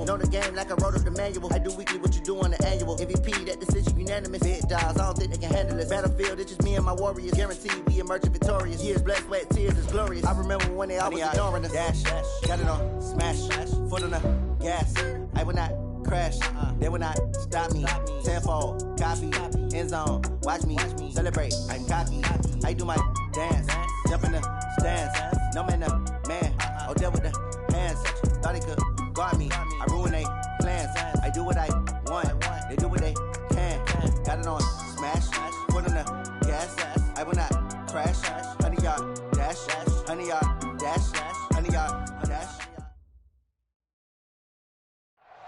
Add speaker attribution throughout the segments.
Speaker 1: example. Know the game like I wrote up the manual. I do weekly what you do on the annual. MVP, that decision unanimous. Imissdaz, I don't think they can handle this. Battlefield, it's just me and my warriors. Guaranteed we emerge victorious. Years, blood, sweat, tears is glorious. I remember when they always ignoring us. Dash, got it on, smash, foot on the gas. I will not crash, they will not stop me. Tenfold, copy, end zone, watch me celebrate. I'm cocky, I do my dance, jump in the stands. No man, man, oh there with the hands. Thought they could guard me, I ruin they plans. I do what I want, they do what they can. Got it on, smash, foot on the gas. I will not crash, 100-yard dash, 100-yard dash, 100-yard dash.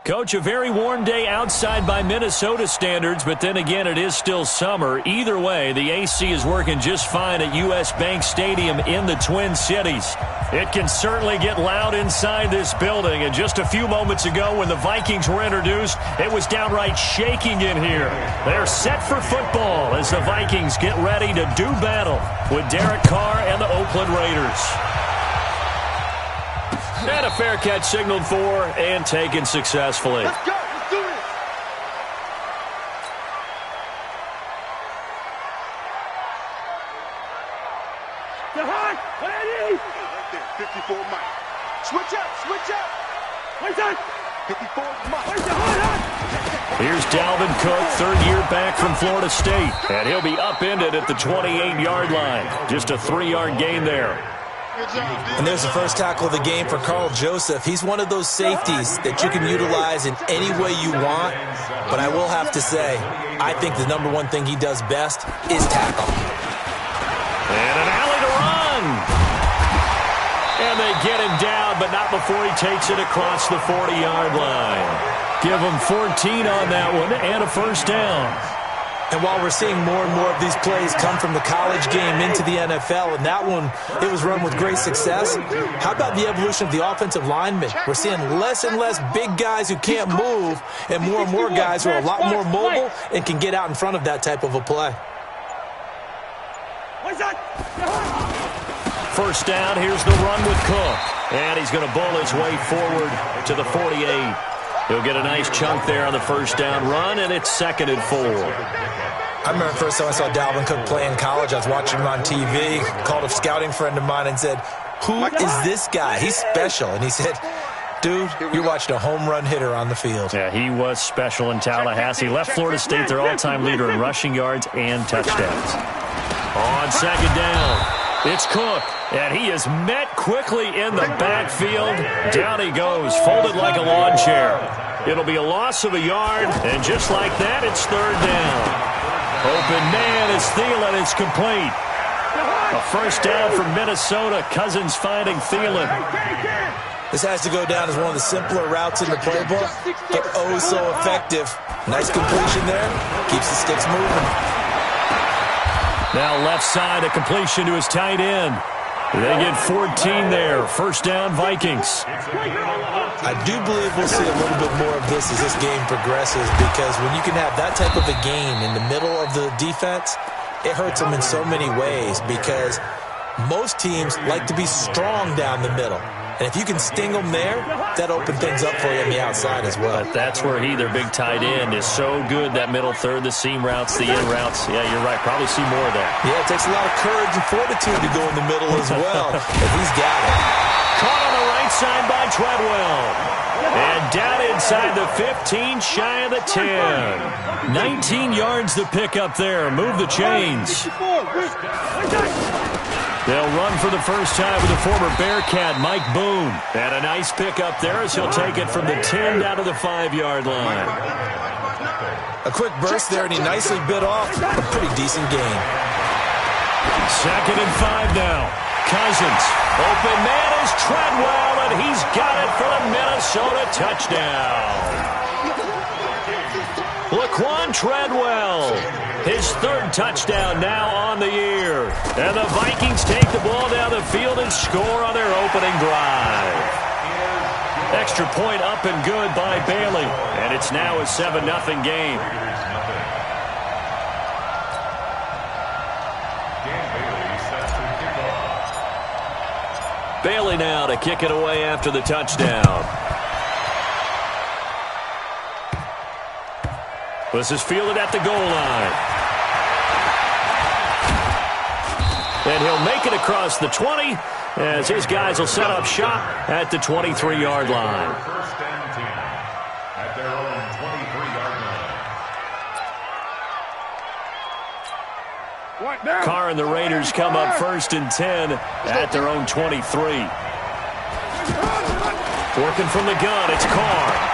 Speaker 2: Coach, a very warm day outside by Minnesota standards, but then again, it is still summer. Either way, the AC is working just fine at U.S. Bank Stadium in the Twin Cities. It can certainly get loud inside this building, and just a few moments ago when the Vikings were introduced, it was downright shaking in here. They're set for football as the Vikings get ready to do battle with Derek Carr and the Oakland Raiders. And a fair catch signaled for and taken successfully.
Speaker 3: Let's go. Let's do it. Get high. Ready. Right there. 54 Mike. Switch up. Switch up. Wait on. 54 Mike.
Speaker 2: Here's Dalvin Cook, third-year back from Florida State. And he'll be upended at the 28-yard line. Just a 3-yard gain there.
Speaker 4: And there's the first tackle of the game for Carl Joseph. He's one of those safeties that you can utilize in any way you want. But I will have to say, I think the number one thing he does best is tackle.
Speaker 2: And an alley to run. And they get him down, but not before he takes it across the 40-yard line. Give him 14 on that one and a first down.
Speaker 4: And while we're seeing more and more of these plays come from the college game into the NFL, and that one, it was run with great success, how about the evolution of the offensive linemen? We're seeing less and less big guys who can't move and more guys who are a lot more mobile and can get out in front of that type of a play.
Speaker 2: First down, here's the run with Cook. And he's going to bowl his way forward to the 48. He'll get a nice chunk there on the first down run, and it's 2nd and 4.
Speaker 4: I remember the first time I saw Dalvin Cook play in college. I was watching him on TV, called a scouting friend of mine and said, "Who is this guy? He's special." And he said, "Dude, you're watching a home run hitter on the field."
Speaker 2: Yeah, he was special in Tallahassee. Left Florida State their all-time leader in rushing yards and touchdowns. On 2nd down, it's Cook, and he is met quickly in the backfield. Down he goes, folded like a lawn chair. It'll be a loss of a yard, and just like that, it's 3rd down. Open man is Thielen. It's complete. A first down from Minnesota. Cousins finding Thielen.
Speaker 4: This has to go down as one of the simpler routes in the playbook, but oh so effective. Nice completion there. Keeps the sticks moving.
Speaker 2: Now left side, a completion to his tight end. They get 14 there. First down, Vikings.
Speaker 4: I do believe we'll see a little bit more of this as this game progresses, because when you can have that type of a gain in the middle of the defense, it hurts them in so many ways, because most teams like to be strong down the middle. And if you can sting them there, that opens things up for you on the outside as well.
Speaker 2: But that's where their big tight end, is so good, that middle third, the seam routes, the in routes. Yeah, you're right. Probably see more of that.
Speaker 4: Yeah, it takes a lot of courage and fortitude to go in the middle as well. But he's got it.
Speaker 2: Caught on the right side by Treadwell. And down inside the 15, shy of the 10. 19 yards to pick up there. Move the chains. They'll run for the first time with the former Bearcat, Mike Boone. And a nice pickup there as he'll take it from the 10 down to the 5-yard line.
Speaker 4: A quick burst there, and he nicely bit off a pretty decent gain.
Speaker 2: 2nd and 5 now. Cousins. Open man is Treadwell, and he's got it for the Minnesota touchdown. Laquan Treadwell, his 3rd touchdown now on the year. And the Vikings take the ball down the field and score on their opening drive. Extra point up and good by Bailey. And it's now a 7-0 game. Bailey now to kick it away after the touchdown. This is fielded at the goal line. And he'll make it across the 20 as his guys will set up shop at the 23-yard line.
Speaker 5: First and 10 at their own 23-yard line.
Speaker 2: Carr and the Raiders come up first and 10 at their own 23. Working from the gun, it's Carr.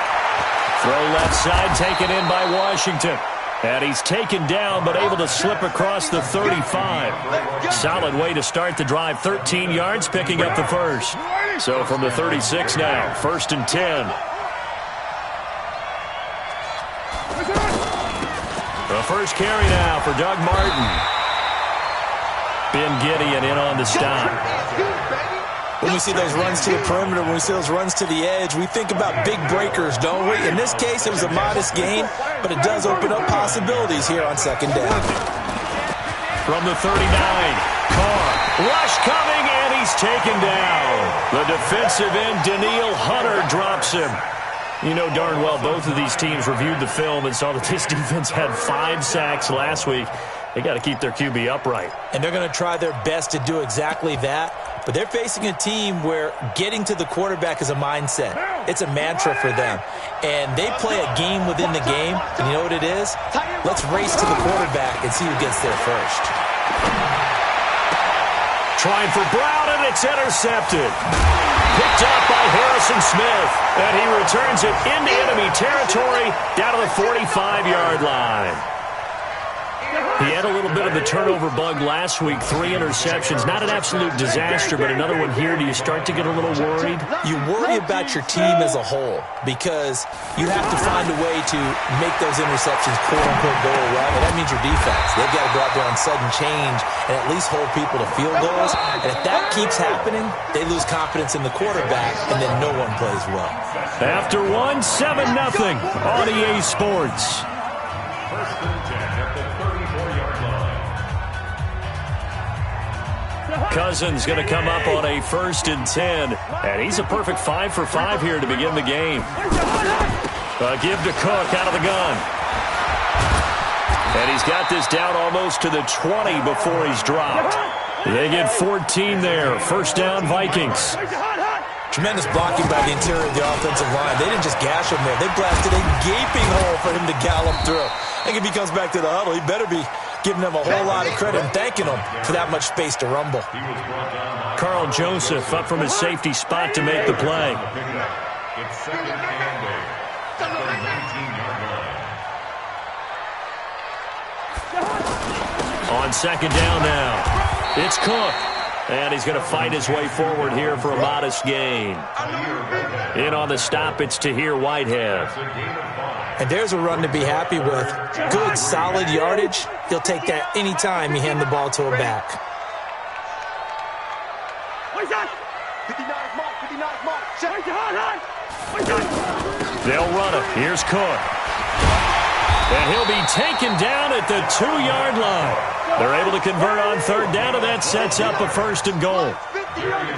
Speaker 2: Throw left side, taken in by Washington. And he's taken down, but able to slip across the 35. Solid way to start the drive. 13 yards, picking up the first. So from the 36 now, first and 10. The first carry now for Doug Martin. Ben Gideon in on the stop.
Speaker 4: When we see those runs to the perimeter, when we see those runs to the edge, we think about big breakers, don't we? In this case, it was a modest gain, but it does open up possibilities here on second down.
Speaker 2: From the 39, Carr. Rush coming, and he's taken down. The defensive end, Daniil Hunter, drops him. You know darn well both of these teams reviewed the film and saw that this defense had 5 sacks last week. They got to keep their QB upright.
Speaker 4: And they're going to try their best to do exactly that. But they're facing a team where getting to the quarterback is a mindset. It's a mantra for them. And they play a game within the game. And you know what it is? Let's race to the quarterback and see who gets there first.
Speaker 2: Trying for Brown, and it's intercepted. Picked up by Harrison Smith. And he returns it into enemy territory down to the 45-yard line. He had a little bit of the turnover bug last week, 3 interceptions. Not an absolute disaster, but another one here. Do you start to get a little worried?
Speaker 4: You worry about your team as a whole because you have to find a way to make those interceptions, quote-unquote, go away. And that means your defense. They've got to go out there on sudden change and at least hold people to field goals. And if that keeps happening, they lose confidence in the quarterback, and then no one plays well.
Speaker 2: After 1, 7-0 on EA Sports.
Speaker 5: First and 10 at the 34-yard line.
Speaker 2: Cousins going to come up on a first and 10. And he's a perfect 5 for 5 here to begin the game. Give to Cook out of the gun. And he's got this down almost to the 20 before he's dropped. They get 14 there. First down, Vikings.
Speaker 4: Tremendous blocking by the interior of the offensive line. They didn't just gash him there. They blasted a gaping hole for him to gallop through. I think if he comes back to the huddle, he better be giving them a whole lot of credit and thanking them for that much space to rumble.
Speaker 2: Carl Joseph up from his safety spot to make the play.
Speaker 5: It's second and 8 at the 19-yard line.
Speaker 2: On second down now, it's Cook. And he's going to fight his way forward here for a modest gain. In on the stop, it's Tahir Whitehead.
Speaker 4: And there's a run to be happy with. Good, solid yardage. He'll take that any time you hand the ball to a back.
Speaker 3: 59 mark, 59 mark.
Speaker 2: They'll run it. Here's Cook. And he'll be taken down at the 2-yard line. They're able to convert on third down, and that sets up a first and goal.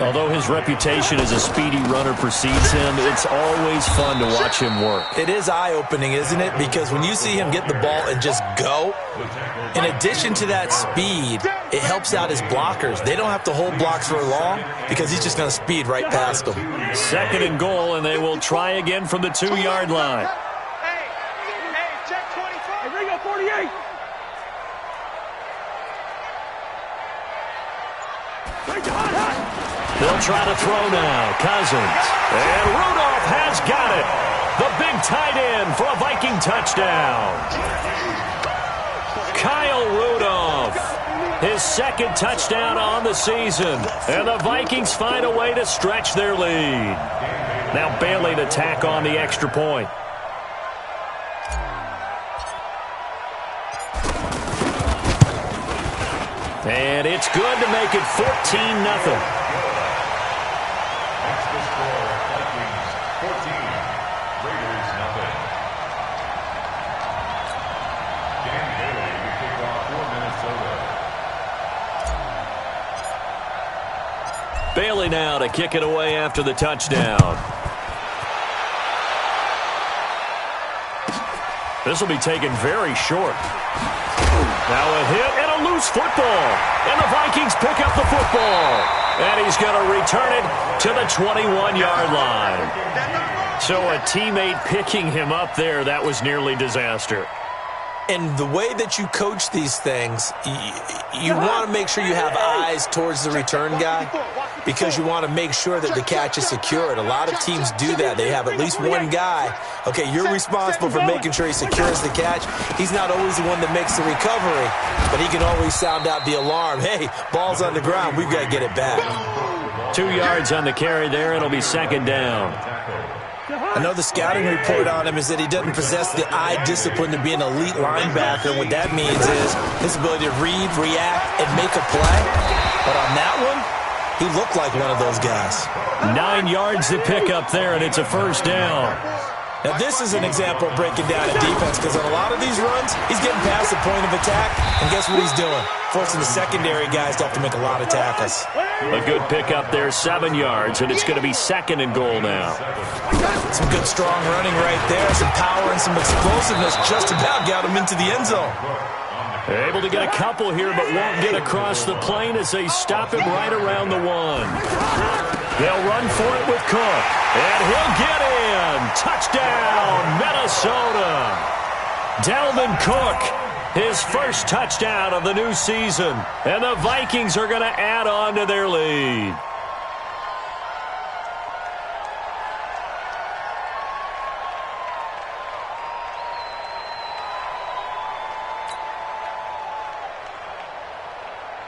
Speaker 2: Although his reputation as a speedy runner precedes him, it's always fun to watch him work.
Speaker 4: It is eye-opening, isn't it? Because when you see him get the ball and just go, in addition to that speed, it helps out his blockers. They don't have to hold blocks for long because he's just going to speed right past them.
Speaker 2: Second and goal, and they will try again from the 2-yard line.
Speaker 3: Hey, check 25. Ringo 48.
Speaker 2: They'll try to throw now. Cousins. And Rudolph has got it. The big tight end for a Viking touchdown. Kyle Rudolph. His second touchdown on the season. And the Vikings find a way to stretch their lead. Now Bailey to tack on the extra point. And it's good to make it 14-0.
Speaker 5: That's the score. Vikings 14, Raiders 0. Dan Bailey to kick off for Minnesota.
Speaker 2: Bailey now to kick it away after the touchdown. This will be taken very short. Now a hit and a loose football. And the Vikings pick up the football. And he's going to return it to the 21-yard line. So a teammate picking him up there, that was nearly disaster.
Speaker 4: And the way that you coach these things, you want to make sure you have eyes towards the return guy because you want to make sure that the catch is secured. A lot of teams do that. They have at least one guy. Okay, you're responsible for making sure he secures the catch. He's not always the one that makes the recovery, but he can always sound out the alarm. Hey, ball's on the ground. We've got to get it back.
Speaker 2: 2 yards on the carry there. It'll be second down.
Speaker 4: I know the scouting report on him is that he doesn't possess the eye discipline to be an elite linebacker. What that means is his ability to read, react, and make a play. But on that one, he looked like one of those guys.
Speaker 2: 9 yards to pick up there, and it's a first down.
Speaker 4: Now, this is an example of breaking down a defense because on a lot of these runs, he's getting past the point of attack, and guess what he's doing? Forcing the secondary guys to have to make a lot of tackles.
Speaker 2: A good pickup there, 7 yards, and it's going to be second and goal now.
Speaker 4: Some good, strong running right there, some power and some explosiveness just about got him into the end zone.
Speaker 2: Able to get a couple here, but won't get across the plane as they stop him right around the 1. They'll run for it with Cook, and he'll get in. Touchdown, Minnesota. Dalvin Cook, his first touchdown of the new season, and the Vikings are going to add on to their lead.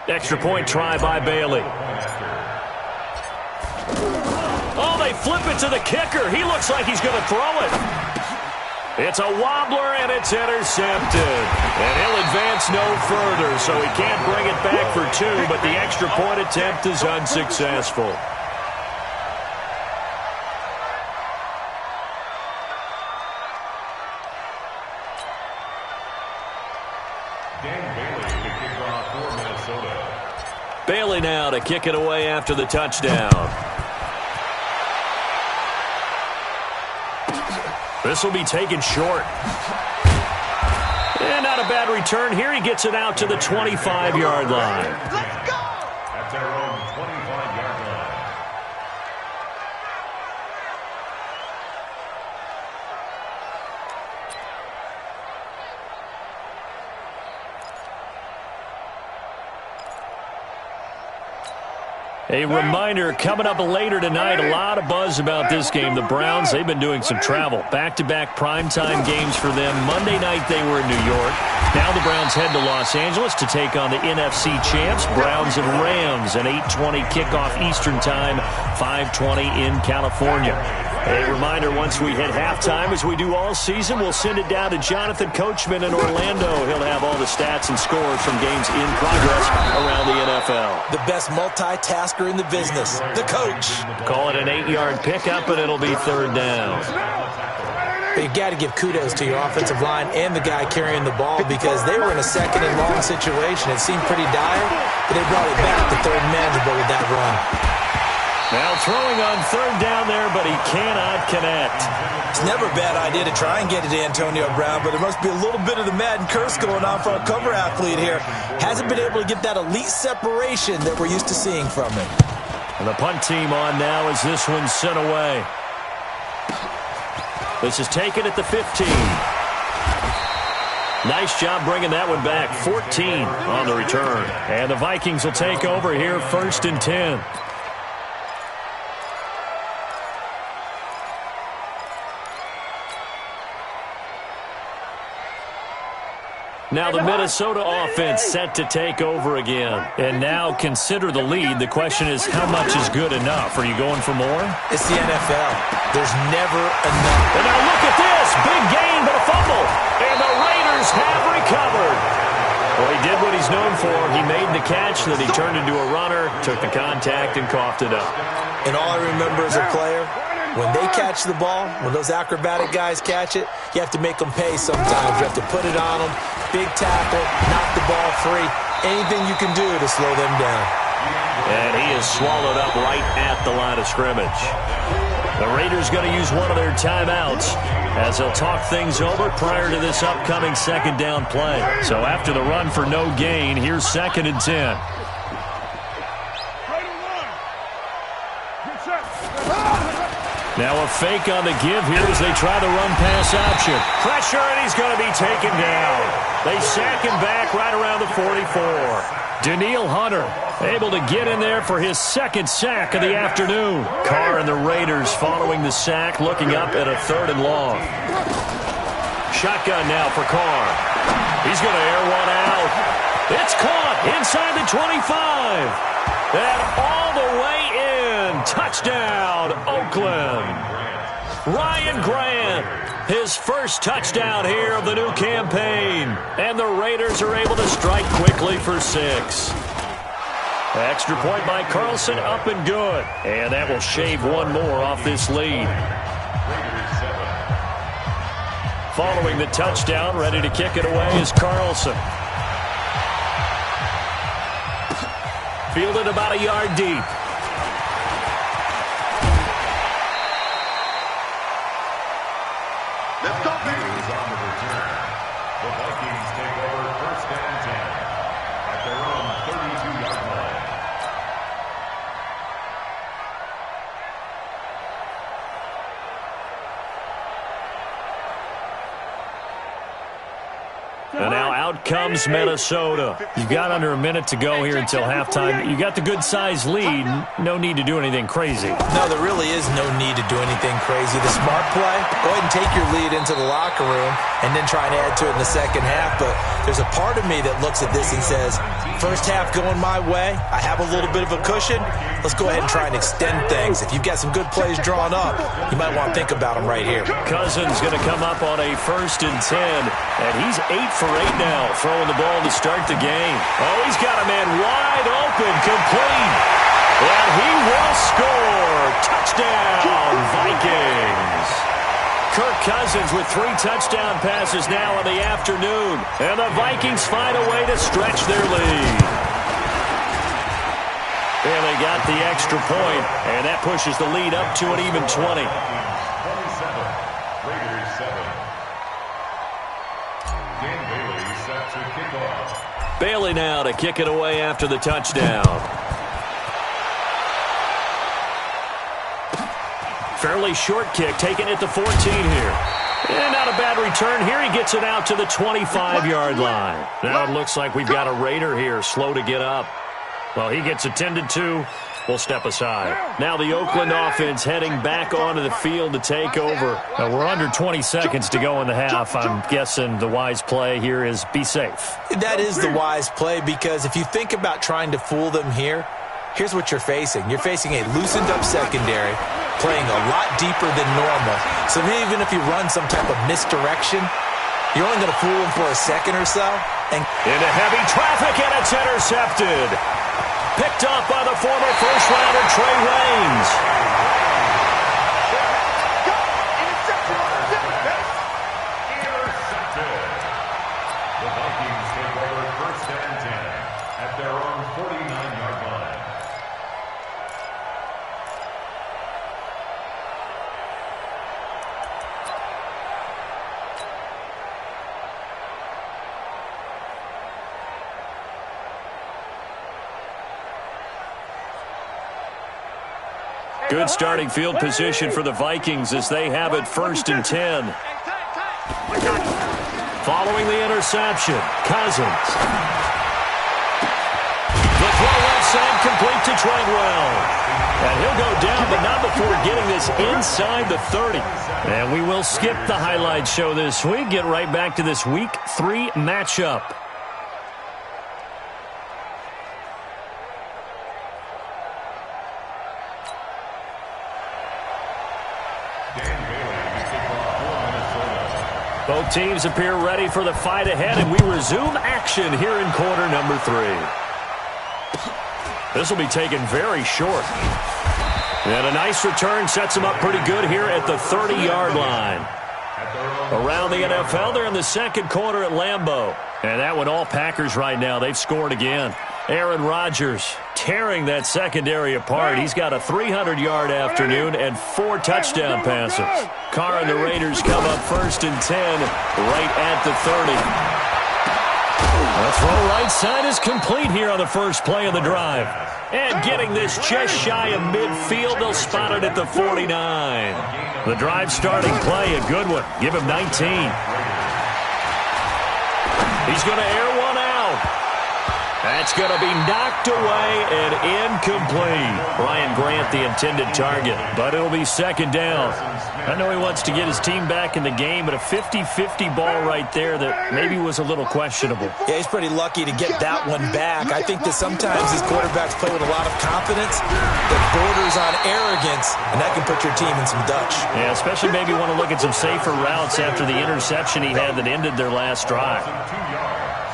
Speaker 2: Extra point try by Bailey. Oh, they flip it to the kicker. He looks like he's going to throw it. It's a wobbler, and it's intercepted. And he'll advance no further, so he can't bring it back for 2, but the extra point attempt is unsuccessful. Bailey now to kick it away after the touchdown. This will be taken short. And not a bad return here. He gets it out to the 25-yard line.
Speaker 3: Let's go!
Speaker 5: At their own 25-yard line.
Speaker 2: A reminder, coming up later tonight, a lot of buzz about this game. The Browns, they've been doing some travel. Back-to-back primetime games for them. Monday night they were in New York. Now the Browns head to Los Angeles to take on the NFC champs, Browns and Rams. An 8:20 kickoff Eastern time, 5:20 in California. A reminder, once we hit halftime, as we do all season, we'll send it down to Jonathan Coachman in Orlando. He'll have all the stats and scores from games in progress around the NFL.
Speaker 4: The best multitasker in the business, the coach.
Speaker 2: Call it an 8-yard pickup, and it'll be third down.
Speaker 4: But you got to give kudos to your offensive line and the guy carrying the ball because they were in a second and long situation. It seemed pretty dire, but they brought it back to third manageable with that run.
Speaker 2: Now throwing on third down there, but he cannot connect.
Speaker 4: It's never a bad idea to try and get it to Antonio Brown, but there must be a little bit of the Madden curse going on for a cover athlete here. Hasn't been able to get that elite separation that we're used to seeing from him.
Speaker 2: And the punt team on now as this one's sent away. This is taken at the 15. Nice job bringing that one back. 14 on the return. And the Vikings will take over here, 1st and 10. Now the Minnesota offense set to take over again. And now consider the lead. The question is, how much is good enough? Are you going for more?
Speaker 4: It's the NFL. There's never enough.
Speaker 2: And now look at this. Big gain, but a fumble. And the Raiders have recovered. Well, he did what he's known for. He made the catch, then he turned into a runner, took the contact, and coughed it up.
Speaker 4: And all I remember as a player, when they catch the ball, when those acrobatic guys catch it, you have to make them pay sometimes. You have to put it on them, big tackle, knock the ball free, anything you can do to slow them down.
Speaker 2: And he is swallowed up right at the line of scrimmage. The Raiders going to use one of their timeouts. as they'll talk things over prior to this upcoming second down play. So after the run for no gain, here's 2nd and 10. Now a fake on the give here as they try the run-pass option. Pressure, and he's going to be taken down. They sack him back right around the 44. Danielle Hunter able to get in there for his 2nd sack of the afternoon. Carr and the Raiders following the sack, looking up at a 3rd and long. Shotgun now for Carr. He's going to air one out. It's caught inside the 25. And all the way in. Touchdown, Oakland. Ryan Grant, his first touchdown here of the new campaign. And the Raiders are able to strike quickly for 6. Extra point by Carlson, up and good. And that will shave one more off this lead. Following the touchdown, ready to kick it away is Carlson. Fielded about a yard deep.
Speaker 3: Let's go, baby.
Speaker 5: On the return. The Vikings take over 1st and 10 at their own 32-yard line.
Speaker 2: And now out comes Minnesota. You've got under a minute to go here until halftime. You got the good-sized lead. No need to do anything crazy.
Speaker 4: No, there really is no need to do anything crazy. The smart play, go ahead and take your lead into the locker room and then try and add to it in the second half. But there's a part of me that looks at this and says, first half going my way, I have a little bit of a cushion. Let's go ahead and try and extend things. If you've got some good plays drawn up, you might want to think about them right here.
Speaker 2: Cousins going to come up on a 1st and 10, and he's 8 for 8 now, throwing the ball to start the game. Oh, he's got a man wide open, complete. And he will score. Touchdown, Vikings. Kirk Cousins with 3 touchdown passes now in the afternoon. And the Vikings find a way to stretch their lead. And they got the extra point, and that pushes the lead up to an even 20.
Speaker 5: 27, Raiders 7. Dan Bailey set to kick off.
Speaker 2: Bailey now to kick it away after the touchdown. Fairly short kick, taking it to 14 here. And not a bad return here. He gets it out to the 25-yard line. Now it looks like we've got a Raider here, slow to get up. Well, he gets attended to. We'll step aside. Now the Oakland offense heading back onto the field to take over. Now we're under 20 seconds to go in the half. I'm guessing the wise play here is be safe.
Speaker 4: That is the wise play, because if you think about trying to fool them here, here's what you're facing. You're facing a loosened-up secondary, playing a lot deeper than normal. So even if you run some type of misdirection, you're only going to fool them for a second or so. And
Speaker 2: into heavy traffic, and it's intercepted. Picked off by the former first-rounder Trey Waynes.
Speaker 5: Intercepted. The Vikings take over 1st and 10 at their own 49-yard line.
Speaker 2: Good starting field position for the Vikings as they have it 1st and 10. Following the interception, Cousins. The throw left side complete to Treadwell. And he'll go down, but not before getting this inside the 30. And we will skip the highlight show this week. Get right back to this Week 3 matchup. Both teams appear ready for the fight ahead, and we resume action here in quarter number 3. This will be taken very short. And a nice return sets them up pretty good here at the 30-yard line. Around the NFL, they're in the second quarter at Lambeau. And that one all Packers right now. They've scored again. Aaron Rodgers tearing that secondary apart. He's got a 300-yard afternoon and 4 touchdown passes. Carr and the Raiders come up 1st and 10 right at the 30. The throw right side is complete here on the first play of the drive. And getting this just shy of midfield, they'll spot it at the 49. The drive starting play, a good one. Give him 19. He's going to air one out. That's going to be knocked away and incomplete. Ryan Grant, the intended target, but it'll be 2nd down. I know he wants to get his team back in the game, but a 50-50 ball right there that maybe was a little questionable.
Speaker 4: Yeah, he's pretty lucky to get that one back. I think that sometimes these quarterbacks play with a lot of confidence that borders on arrogance, and that can put your team in some Dutch.
Speaker 2: Yeah, especially maybe want to look at some safer routes after the interception he had that ended their last drive.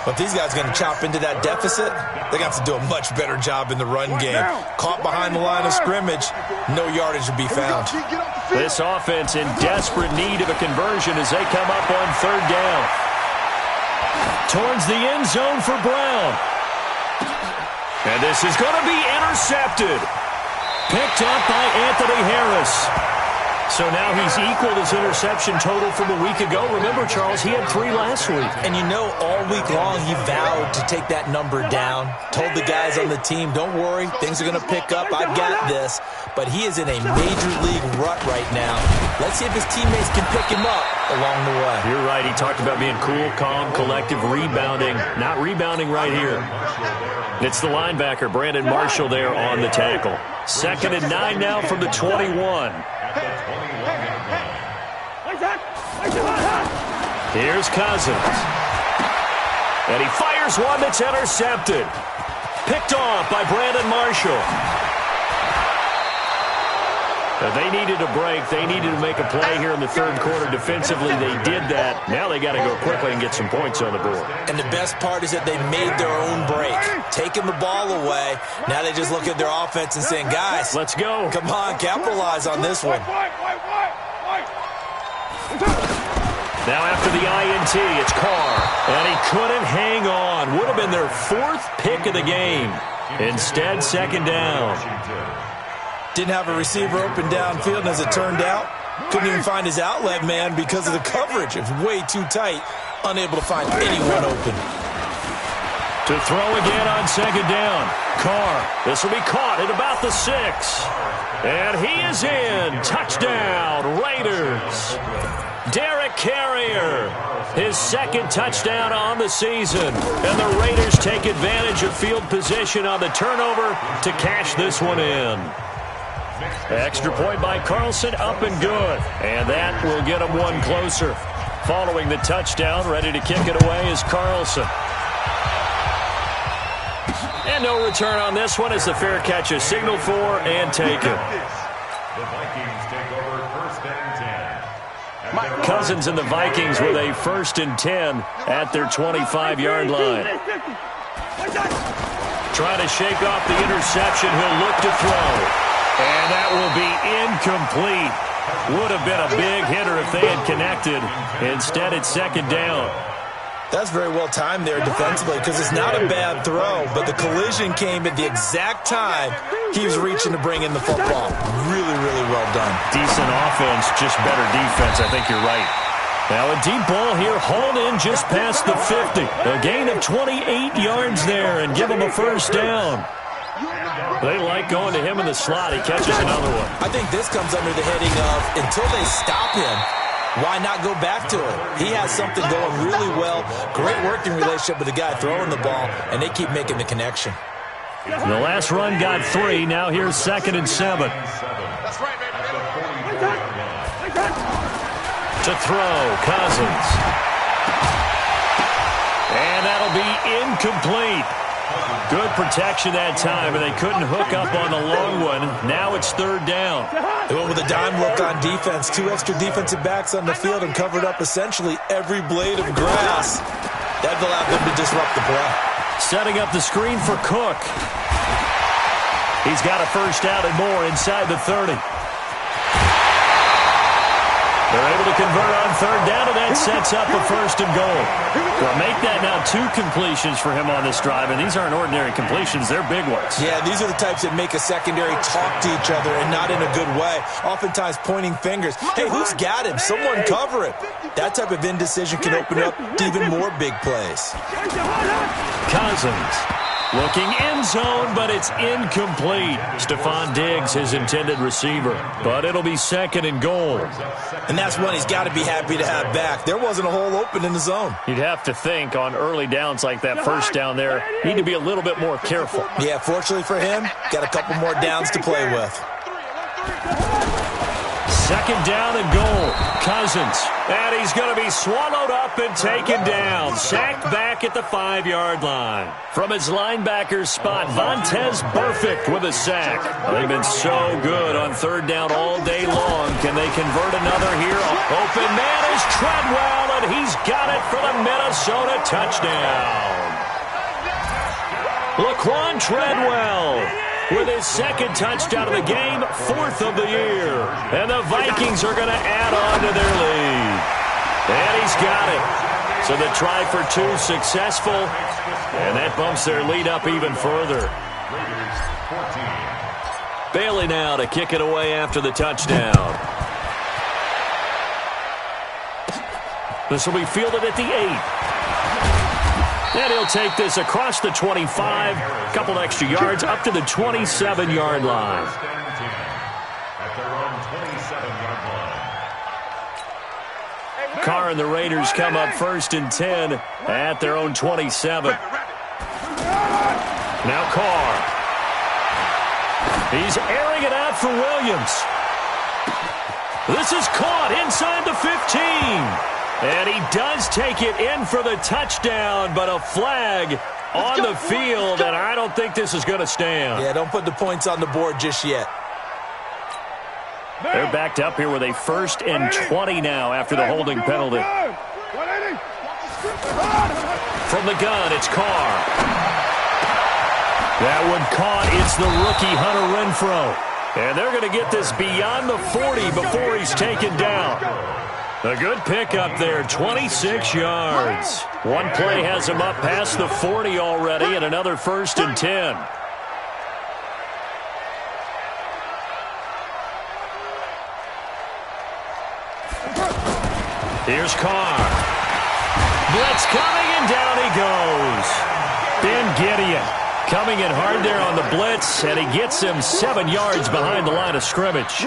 Speaker 4: But these guys are going to chop into that deficit. They're going to have to do a much better job in the run game. Caught behind the line of scrimmage, no yardage will be found.
Speaker 2: This offense in desperate need of a conversion as they come up on 3rd down. Towards the end zone for Brown. And this is going to be intercepted. Picked up by Anthony Harris. So now he's equaled his interception total from a week ago. Remember, Charles, he had 3 last week.
Speaker 4: And you know, all week long he vowed to take that number down. Told the guys on the team, don't worry, things are going to pick up. I've got this. But he is in a major league rut right now. Let's see if his teammates can pick him up along the way.
Speaker 2: You're right. He talked about being cool, calm, collective, rebounding. Not rebounding right here. It's the linebacker, Brandon Marshall, there on the tackle. 2nd and 9 now from the 21. Here's Cousins. And he fires one that's intercepted. Picked off by Brandon Marshall. They needed a break. They needed to make a play here in the 3rd quarter. Defensively, they did that. Now they got to go quickly and get some points on the board.
Speaker 4: And the best part is that they made their own break. Taking the ball away. Now they just look at their offense and saying, guys,
Speaker 2: let's go.
Speaker 4: Come on, capitalize on this one.
Speaker 2: Now after the INT, it's Carr. And he couldn't hang on. Would have been their 4th pick of the game. Instead, 2nd down.
Speaker 4: Didn't have a receiver open downfield, and as it turned out, couldn't even find his outlet man because of the coverage. It was way too tight, unable to find anyone open.
Speaker 2: To throw again on 2nd down. Carr, this will be caught at about the 6. And he is in. Touchdown, Raiders. Derek Carrier, his 2nd touchdown on the season. And the Raiders take advantage of field position on the turnover to cash this one in. Extra point by Carlson, up and good. And that will get him one closer. Following the touchdown, ready to kick it away is Carlson. And no return on this one as the fair catch is signaled for and taken.
Speaker 5: The Vikings take over 1st and 10.
Speaker 2: Cousins and the Vikings with a 1st and 10 at their 25-yard line. Trying to shake off the interception. He'll look to throw. And that will be incomplete. Would have been a big hitter if they had connected. Instead, it's 2nd down.
Speaker 4: That's very well timed there defensively because it's not a bad throw, but the collision came at the exact time he was reaching to bring in the football. Really, really well done.
Speaker 2: Decent offense, just better defense. I think you're right. Now a deep ball here, hauled in just past the 50. A gain of 28 yards there and give him a 1st down. They like going to him in the slot. He catches another one.
Speaker 4: I think this comes under the heading of until they stop him, why not go back to it? He has something going really well. Great working relationship with the guy throwing the ball, and they keep making the connection.
Speaker 2: The last run got 3. Now here's 2nd and 7.
Speaker 3: That's right, baby.
Speaker 2: To throw, Cousins. And that'll be incomplete. Good protection that time, and they couldn't hook up on the long one. Now it's 3rd down.
Speaker 4: They went with a dime look on defense. 2 extra defensive backs on the field and covered up essentially every blade of grass. That allowed them to disrupt the play.
Speaker 2: Setting up the screen for Cook. He's got a 1st down and more inside the 30. They're able to convert on third down, and that sets up a first and goal. Well, make that now 2 completions for him on this drive, and these aren't ordinary completions. They're big ones.
Speaker 4: Yeah, these are the types that make a secondary talk to each other and not in a good way, oftentimes pointing fingers. Hey, who's got him? Someone cover him. That type of indecision can open up to even more big plays.
Speaker 2: Cousins looking end zone, but it's incomplete. Stephon Diggs, his intended receiver. But it'll be second and goal.
Speaker 4: And that's one he's got to be happy to have back. There wasn't a hole open in the zone.
Speaker 2: You'd have to think on early downs like that first down there, need to be a little bit more careful.
Speaker 4: Yeah, fortunately for him, got a couple more downs to play with.
Speaker 2: Second down and goal. Cousins. And he's going to be swallowed up and taken down. Sacked back at the 5-yard line. From his linebacker's spot, Vontaze Burfict with a sack. They've been so good on third down all day long. Can they convert another here? Open man is Treadwell, and he's got it for the Minnesota touchdown. Laquan Treadwell with his second touchdown of the game, 4th of the year. And the Vikings are going to add on to their lead. And he's got it. So the try for 2 successful, and that bumps their lead up even further. Bailey now to kick it away after the touchdown. This will be fielded at the 8. And he'll take this across the 25, a couple extra yards, up to the 27-yard line. Carr and the Raiders come up 1st and 10 at their own 27. Now Carr. He's airing it out for Williams. This is caught inside the 15. And he does take it in for the touchdown, but a flag on the field, and I don't think this is going to stand.
Speaker 4: Yeah, don't put the points on the board just yet.
Speaker 2: They're backed up here with a 1st and 20 now after the holding penalty. From the gun, it's Carr. That one caught. It's the rookie Hunter Renfrow. And they're going to get this beyond the 40 before he's taken down. A good pickup there, 26 yards. One play has him up past the 40 already, and another 1st and 10. Here's Carr. Blitz coming, and down he goes. Ben Gideon coming in hard there on the blitz, and he gets him 7 yards behind the line of scrimmage.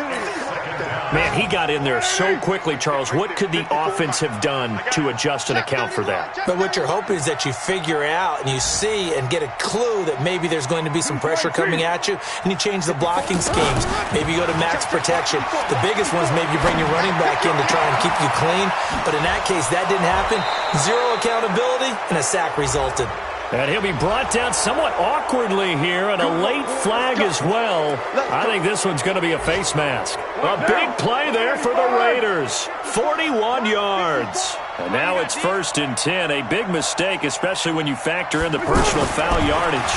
Speaker 2: Man, he got in there so quickly, Charles. What could the offense have done to adjust and account for that?
Speaker 4: But what you're hoping is that you figure out and you see and get a clue that maybe there's going to be some pressure coming at you, and you change the blocking schemes. Maybe you go to max protection. The biggest one is maybe you bring your running back in to try and keep you clean. But in that case, that didn't happen. 0 accountability, and a sack resulted.
Speaker 2: And he'll be brought down somewhat awkwardly here, and a late flag as well. I think this one's going to be a face mask. A big play there for the Raiders. 41 yards. And now it's 1st and 10. A big mistake, especially when you factor in the personal foul yardage.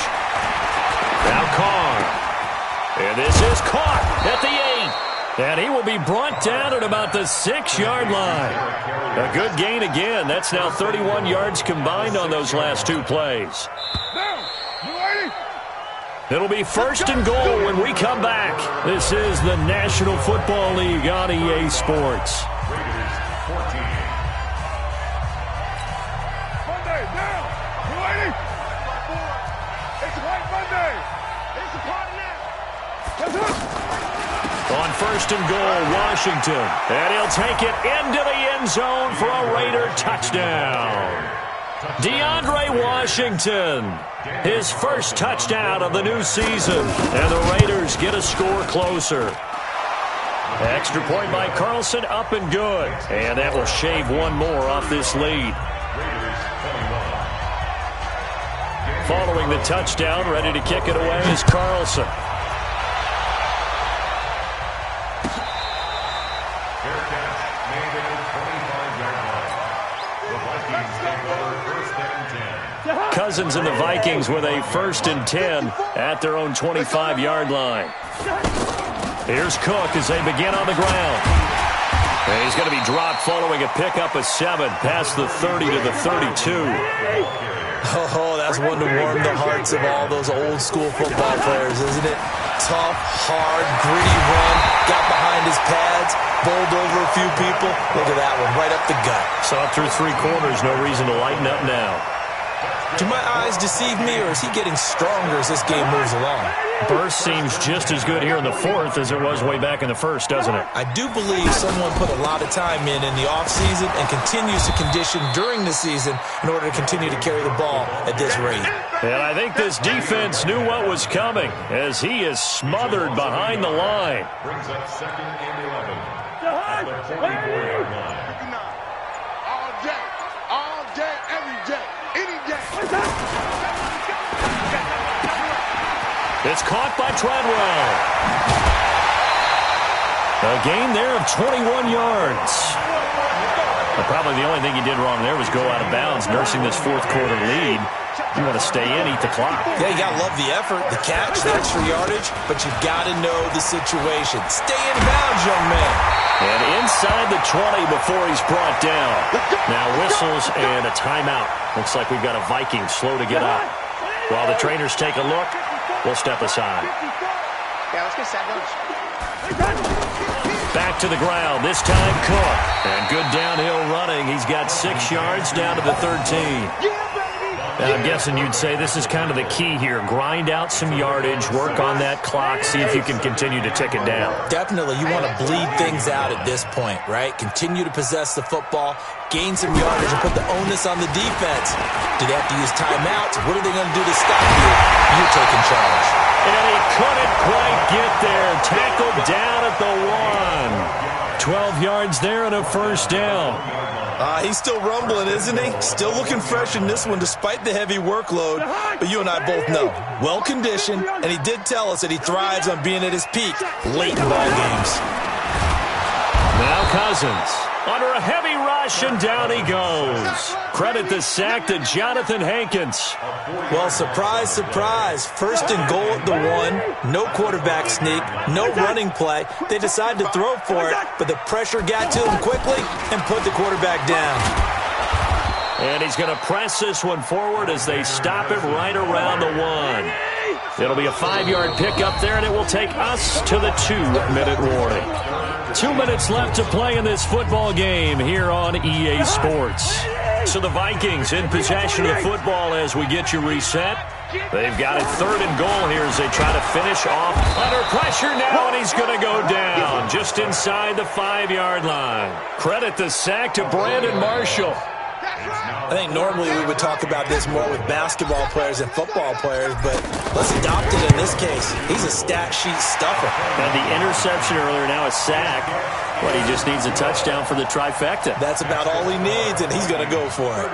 Speaker 2: Now Carr. And this is caught at the 8. And he will be brought down at about the 6-yard line. A good gain again. That's now 31 yards combined on those last 2 plays. It'll be 1st and goal when we come back. This is the National Football League on EA Sports.
Speaker 3: Monday, now! You ready? It's White Monday! It's a party now! Let's go!
Speaker 2: On 1st and goal, Washington. And he'll take it into the end zone for a Raider touchdown. DeAndre Washington, his first touchdown of the new season. And the Raiders get a score closer. Extra point by Carlson, up and good. And that will shave one more off this lead. Following the touchdown, ready to kick it away is Carlson. Cousins and the Vikings with a 1st and 10 at their own 25-yard line. Here's Cook as they begin on the ground. And he's going to be dropped following a pickup of 7 past the 30 to the 32.
Speaker 4: Oh, that's one to warm the hearts of all those old school football players, isn't it? Tough, hard, gritty run, got behind his pads, bowled over a few people. Look at that one, right up the gut.
Speaker 2: Saw it through 3 quarters, no reason to lighten up now.
Speaker 4: Do my eyes deceive me, or is he getting stronger as this game moves along?
Speaker 2: Burst seems just as good here in the 4th as it was way back in the 1st, doesn't it?
Speaker 4: I do believe someone put a lot of time in the offseason and continues to condition during the season in order to continue to carry the ball at this rate.
Speaker 2: And I think this defense knew what was coming as he is smothered behind the line.
Speaker 5: Brings up 2nd and 11. At the 44-yard line.
Speaker 3: All day, every day, any day.
Speaker 2: It's caught by Treadwell. A gain there of 21 yards. Well, probably the only thing he did wrong there was go out of bounds, nursing this 4th quarter lead. You want to stay in, eat the clock.
Speaker 4: Yeah, you got to love the effort, the catch, the extra yardage, but you've got to know the situation. Stay in bounds, young man.
Speaker 2: And inside the 20 before he's brought down. Now whistles and a timeout. Looks like we've got a Viking slow to get up. While the trainers take a look, we'll step aside.
Speaker 1: Yeah, let's get set.
Speaker 2: Back to the ground, this time Cook. And good downhill running. He's got 6 yards down to the 13. And I'm guessing you'd say this is kind of the key here. Grind out some yardage, work on that clock, see if you can continue to tick it down.
Speaker 4: Definitely, you want to bleed things out at this point, right? Continue to possess the football, gain some yardage, and put the onus on the defense. Do they have to use timeouts? What are they going to do to stop you? You're taking charge.
Speaker 2: And he couldn't quite get there. Tackled down at the 1. 12 yards there and a first down.
Speaker 4: He's still rumbling, isn't he? Still looking fresh in this one despite the heavy workload. But you and I both know, well-conditioned, and he did tell us that he thrives on being at his peak late in ball games.
Speaker 2: Now Cousins under a heavy rush, and down he goes. Credit the sack to Jonathan Hankins.
Speaker 4: Well, surprise, surprise. 1st and goal at the 1. No quarterback sneak. No running play. They decided to throw for it, but the pressure got to him quickly and put the quarterback down.
Speaker 2: And he's going to press this one forward as they stop it right around the 1. It'll be a 5-yard pickup there, and it will take us to the 2-minute warning. 2 minutes left to play in this football game here on EA Sports. So the Vikings in possession of the football as we get you reset. They've got a 3rd and goal here as they try to finish off under pressure now, and he's going to go down just inside the 5-yard line. Credit the sack to Brandon Marshall.
Speaker 4: I think normally we would talk about this more with basketball players and football players, but let's adopt it in this case. He's a stat sheet stuffer.
Speaker 2: And the interception earlier, now a sack. Well, he just needs a touchdown for the trifecta.
Speaker 4: That's about all he needs, and he's going to go for it.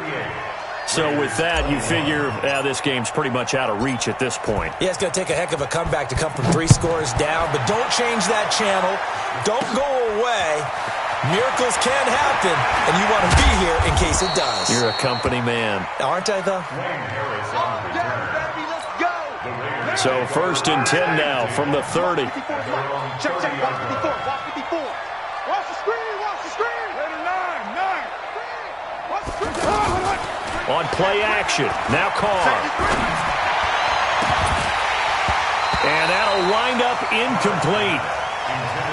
Speaker 2: So with that, you figure this game's pretty much out of reach at this point.
Speaker 4: Yeah, it's going to take a heck of a comeback to come from 3 scores down, but don't change that channel. Don't go away. Miracles can happen, and you want to be here in case it does.
Speaker 2: You're a company man.
Speaker 4: Aren't I, though?
Speaker 2: So 1st and 10 now from the 30.
Speaker 3: Check, watch 54, watch 54. Watch the screen. Later 9. Watch the screen.
Speaker 2: On play action, now Carr. And that'll wind up incomplete.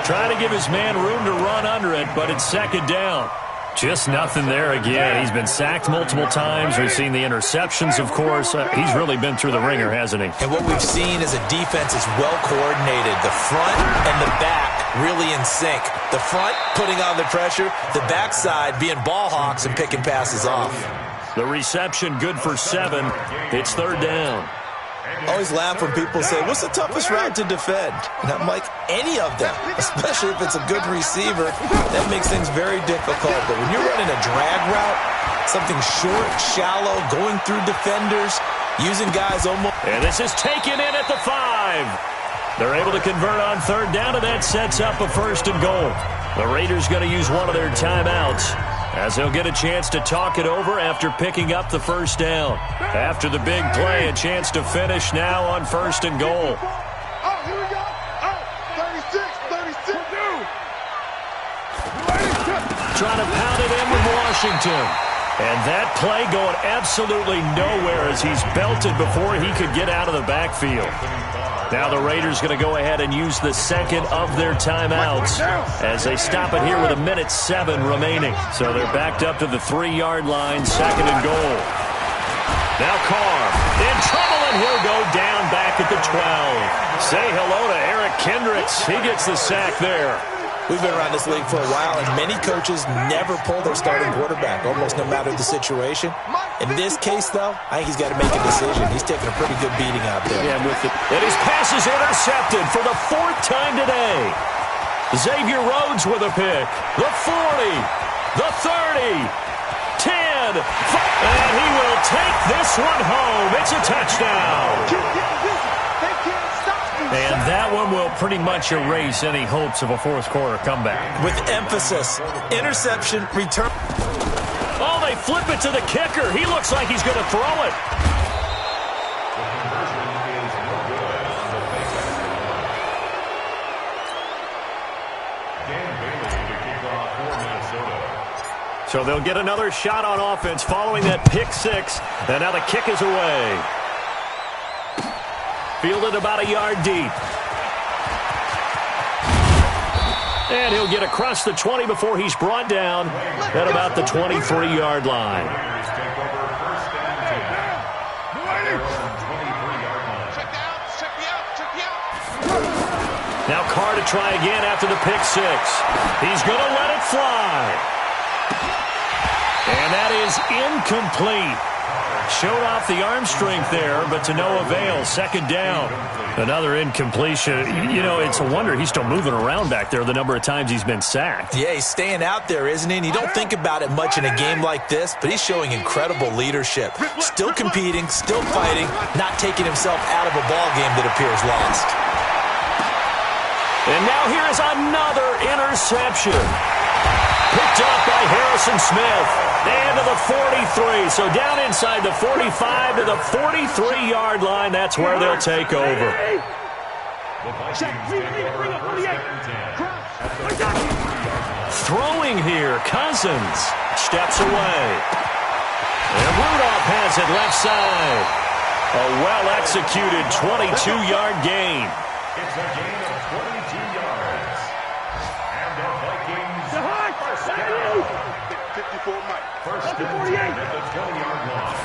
Speaker 2: Trying to give his man room to run under it, but it's 2nd down. Just nothing there again. He's been sacked multiple times. We've seen the interceptions, of course. He's really been through the ringer, hasn't he?
Speaker 4: And what we've seen is a defense is well coordinated. The front and the back really in sync. The front putting on the pressure, the backside being ball hawks and picking passes off.
Speaker 2: The reception good for 7. It's 3rd down.
Speaker 4: I always laugh when people say, what's the toughest route to defend? And I'm like, any of them, especially if it's a good receiver. That makes things very difficult. But when you're running a drag route, something short, shallow, going through defenders, using guys almost...
Speaker 2: And this is taken in at the 5. They're able to convert on 3rd down, and that sets up a 1st and goal. The Raiders going to use one of their timeouts as they'll get a chance to talk it over after picking up the 1st down. After the big play, a chance to finish now on 1st and goal.
Speaker 3: Oh, here we go. Oh, 36.
Speaker 2: trying to pound it in with Washington. And that play going absolutely nowhere as he's belted before he could get out of the backfield. Now the Raiders going to go ahead and use the second of their timeouts as they stop it here with 1:07 remaining. So they're backed up to the 3-yard line, 2nd and goal. Now Carr in trouble, and he'll go down back at the 12. Say hello to Eric Kendricks. He gets the sack there.
Speaker 4: We've been around this league for a while, and many coaches never pull their starting quarterback, almost no matter the situation. In this case, though, I think he's got to make a decision. He's taking a pretty good beating out there.
Speaker 2: Yeah, and his pass is intercepted for the 4th time today. Xavier Rhodes with a pick. The 40, the 30, 10, and he will take this one home. It's a touchdown. And that one will pretty much erase any hopes of a fourth-quarter comeback.
Speaker 4: With emphasis, interception, return.
Speaker 2: Oh, they flip it to the kicker. He looks like he's going to throw it. So they'll get another shot on offense following that pick 6. And now the kick is away. Fielded about a yard deep. And he'll get across the 20 before he's brought down at about the 23-yard line. Now Carr to try again after the pick 6. He's going to let it fly. And that is incomplete. Showed off the arm strength there, but to no avail. 2nd down. Another incompletion. You know, it's a wonder he's still moving around back there the number of times he's been sacked.
Speaker 4: Yeah, he's staying out there, isn't he? And you don't think about it much in a game like this, but he's showing incredible leadership. Still competing, still fighting, not taking himself out of a ball game that appears lost.
Speaker 2: And now here's another interception. Picked up by Harrison Smith. And to the 43. So down inside the 45 to the 43-yard line. That's where they'll take over. Throwing here. Cousins steps away. And Rudolph has it left side. A well-executed 22-yard gain.
Speaker 5: It's a gain of 22 yards. And the Vikings first down.
Speaker 3: 54 Mike.
Speaker 5: First and 10 at the 20-yard line.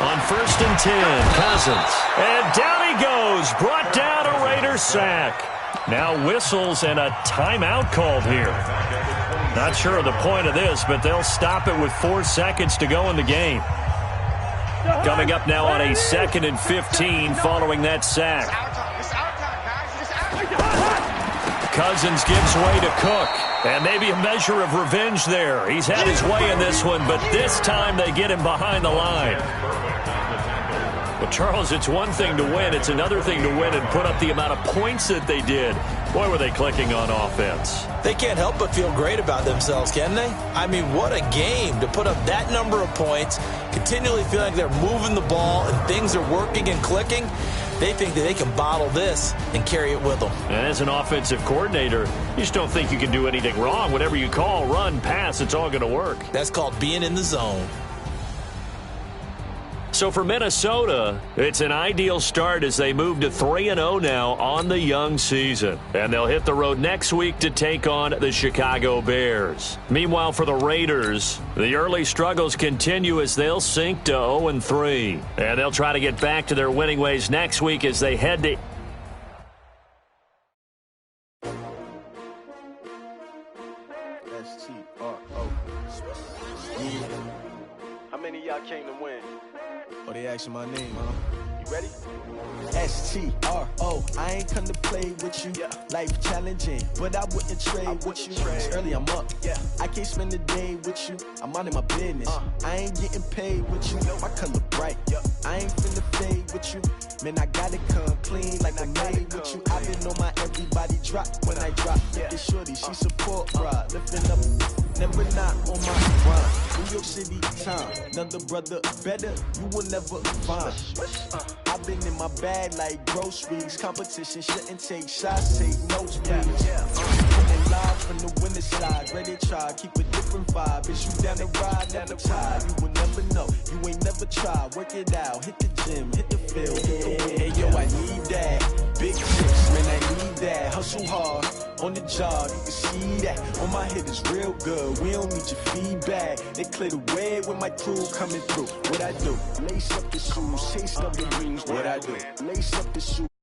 Speaker 2: On 1st and 10, Cousins. And down he goes. Brought down a Raider sack. Now whistles and a timeout called here. Not sure of the point of this, but they'll stop it with 4 seconds to go in the game. Coming up now on a 2nd and 15 following that sack. Cousins gives way to Cook. And maybe a measure of revenge there. He's had his way in this one, but this time they get him behind the line. Well, Charles, it's one thing to win. It's another thing to win and put up the amount of points that they did. Boy, were they clicking on offense.
Speaker 4: They can't help but feel great about themselves, can they? I mean, what a game to put up that number of points, continually feel like they're moving the ball and things are working and clicking. They think that they can bottle this and carry it with them.
Speaker 2: And as an offensive coordinator, you just don't think you can do anything wrong. Whatever you call, run, pass, it's all going to work.
Speaker 4: That's called being in the zone.
Speaker 2: So for Minnesota, it's an ideal start as they move to 3-0 now on the young season. And they'll hit the road next week to take on the Chicago Bears. Meanwhile, for the Raiders, the early struggles continue as they'll sink to 0-3. And they'll try to get back to their winning ways next week as they head to...
Speaker 6: S-T-R-O. How many of y'all came to win? Oh, they asking my name, huh? You ready? S-T-R-O. I ain't come to play with you. Yeah. Life challenging, but I wouldn't trade with you. It's early, I'm up. Yeah. I can't spend the day with you. I'm minding my business. I ain't getting paid with you. My color bright. Yeah. I ain't finna fade with you. Man, I gotta come clean like I'm made with you. I've been on my everybody drop when I drop. Look at shorty, she support rod. Lifting up, never not on my grind. New York City town, another brother better, you will never find. I've been in my bag like groceries. Competition shouldn't take shots, take notes, please. live from the winter side. Ready to try, keep a different vibe. Is you down the ride, never tired. You will never know, you ain't never tried. Work it out, hit the gym, hit the field, hit the wind. Hey yo, I need that. Big trips, man, I need that. Hustle hard, on the job, you can see that. On my head is real good, we don't need your feedback. They clear the way with my crew coming through. What I do? Lace up the shoes, chase up the rings. What I do? Lace up the shoes.